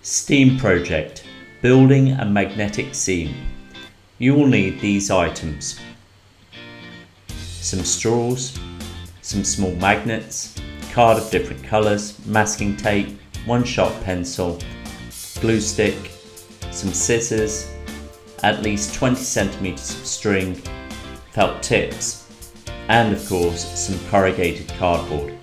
Steam project, building a magnetic scene. You will need these items: some straws, some small magnets, card of different colours, masking tape, one sharp pencil, glue stick, some scissors, at least 20 centimeters of string, felt tips, and of course some corrugated cardboard.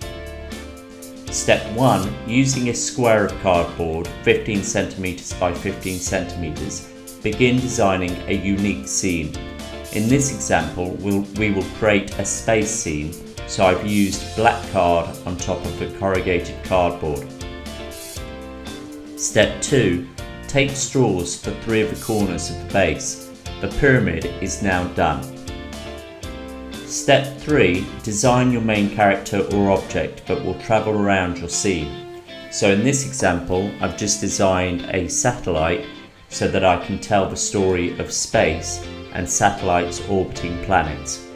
Step 1. Using a square of cardboard 15 centimeters by 15 centimeters, begin designing a unique scene. In this example, we will create a space scene, so I've used black card on top of the corrugated cardboard. Step 2. Take straws for 3 of the corners of the base. The pyramid is now done. Step 3. Design your main character or object that will travel around your scene. So in this example, I've just designed a satellite so that I can tell the story of space and satellites orbiting planets.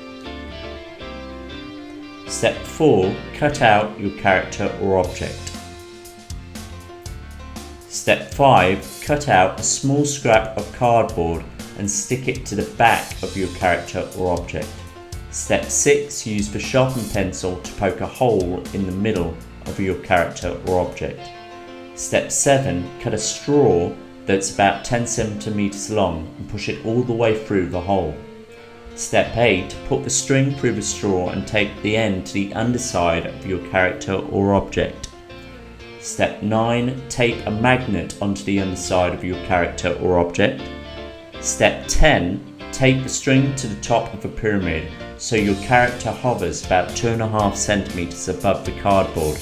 Step 4. Cut out your character or object. Step 5. Cut out a small scrap of cardboard and stick it to the back of your character or object. Step 6. Use the sharpened pencil to poke a hole in the middle of your character or object. Step 7. Cut a straw that's about 10 centimeters long and push it all the way through the hole. Step 8. Put the string through the straw and tape the end to the underside of your character or object. Step 9. Tape a magnet onto the underside of your character or object. Step 10. Tape the string to the top of a pyramid so your character hovers about 2.5 centimeters above the cardboard.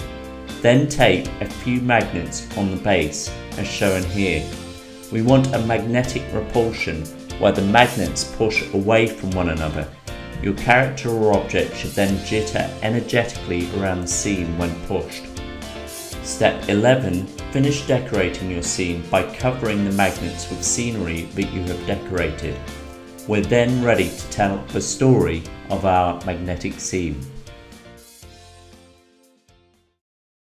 Then tape a few magnets on the base as shown here. We want a magnetic repulsion where the magnets push away from one another. Your character or object should then jitter energetically around the scene when pushed. Step 11. Finish decorating your scene by covering the magnets with scenery that you have decorated. We're then ready to tell the story of our magnetic scene.